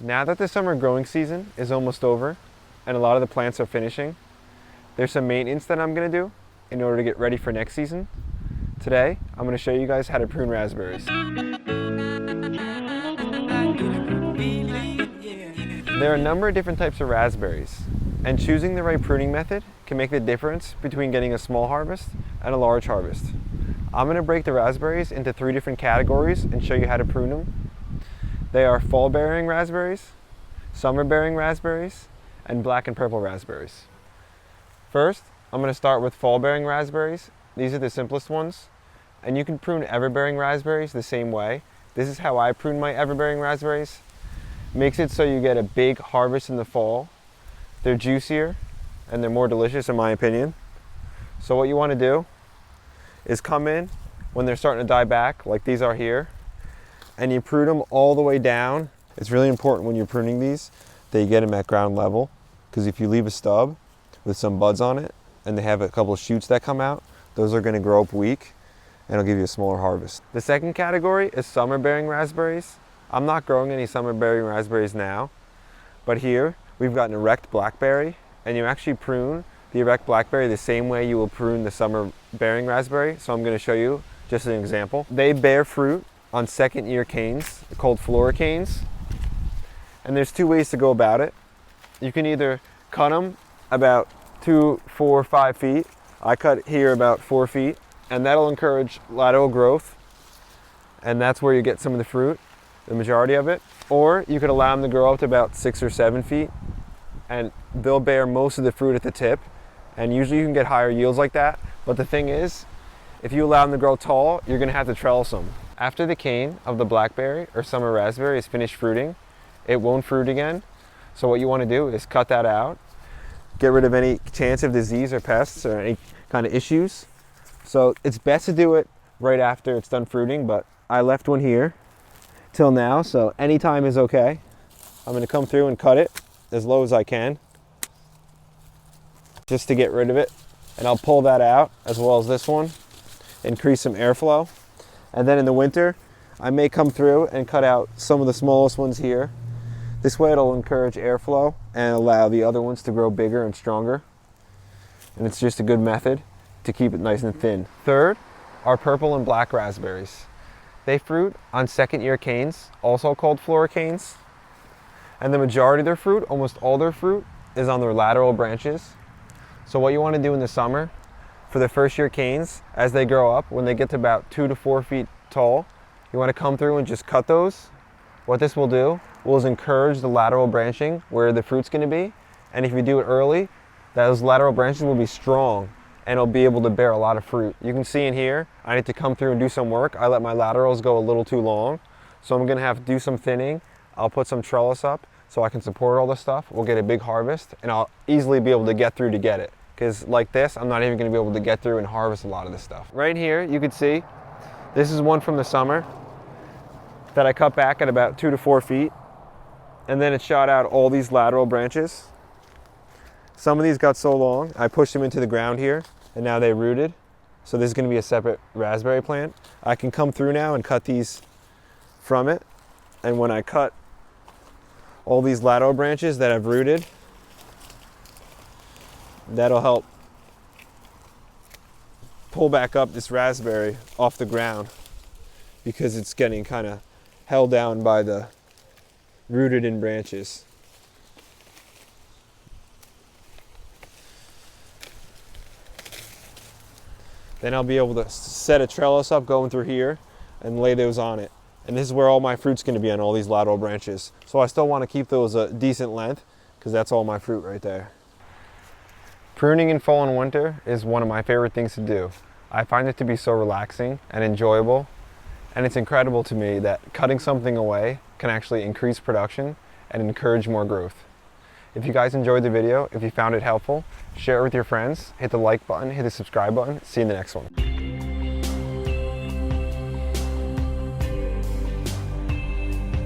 Now that the summer growing season is almost over and a lot of the plants are finishing, there's some maintenance that I'm going to do in order to get ready for next season. Today, I'm going to show you guys how to prune raspberries. There are a number of different types of raspberries, and choosing the right pruning method can make the difference between getting a small harvest and a large harvest. I'm going to break the raspberries into 3 different categories and show you how to prune them. They are fall-bearing raspberries, summer-bearing raspberries, and black and purple raspberries. First, I'm going to start with fall-bearing raspberries. These are the simplest ones, and you can prune ever-bearing raspberries the same way. This is how I prune my ever-bearing raspberries. Makes it so you get a big harvest in the fall. They're juicier and they're more delicious in my opinion. So what you want to do is come in when they're starting to die back, like these are here, and you prune them all the way down. It's really important when you're pruning these that you get them at ground level, because if you leave a stub with some buds on it and they have a couple of shoots that come out, those are going to grow up weak and it'll give you a smaller harvest. The second category is summer bearing raspberries. I'm not growing any summer bearing raspberries now, but here we've got an erect blackberry, and you actually prune the erect blackberry the same way you will prune the summer bearing raspberry. So I'm going to show you just an example. They bear fruit on second year canes called flora canes, and there's 2 ways to go about it. You can either cut them about 2, 4, 5 feet. I cut here about 4 feet, and that'll encourage lateral growth, and that's where you get some of the fruit, the majority of it. Or you could allow them to grow up to about 6 or 7 feet, and they'll bear most of the fruit at the tip, and usually you can get higher yields like that. But the thing is, if you allow them to grow tall, you're going to have to trellis them. After the cane of the blackberry or summer raspberry is finished fruiting, it won't fruit again. So what you want to do is cut that out, get rid of any chance of disease or pests or any kind of issues. So it's best to do it right after it's done fruiting, but I left one here till now, so any time is okay. I'm going to come through and cut it as low as I can just to get rid of it, and I'll pull that out as well as this one, increase some airflow. And then in the winter I may come through and cut out some of the smallest ones here. This way it'll encourage airflow and allow the other ones to grow bigger and stronger, and it's just a good method to keep it nice and thin. Third are purple and black raspberries. They fruit on second year canes, also called flora canes, and the majority of their fruit, almost all their fruit, is on their lateral branches. So what you want to do in the summer for the first year canes, as they grow up, when they get to about 2 to 4 feet tall, you want to come through and just cut those. What this will do is encourage the lateral branching where the fruit's going to be, and if you do it early, those lateral branches will be strong and it'll be able to bear a lot of fruit. You can see in here, I need to come through and do some work. I let my laterals go a little too long, so I'm going to have to do some thinning. I'll put some trellis up so I can support all this stuff. We'll get a big harvest, and I'll easily be able to get through to get it. Because like this, I'm not even going to be able to get through and harvest a lot of this stuff. Right here, you can see, this is one from the summer that I cut back at about 2 to 4 feet, and then it shot out all these lateral branches. Some of these got so long, I pushed them into the ground here, and now they rooted. So this is going to be a separate raspberry plant. I can come through now and cut these from it, and when I cut all these lateral branches that have rooted, that'll help pull back up this raspberry off the ground, because it's getting kind of held down by the rooted in branches. Then I'll be able to set a trellis up going through here and lay those on it. And this is where all my fruit's going to be, on all these lateral branches. So I still want to keep those a decent length, because that's all my fruit right there. Pruning in fall and winter is one of my favorite things to do. I find it to be so relaxing and enjoyable, and it's incredible to me that cutting something away can actually increase production and encourage more growth. If you guys enjoyed the video, if you found it helpful, share it with your friends, hit the like button, hit the subscribe button. See you in the next one.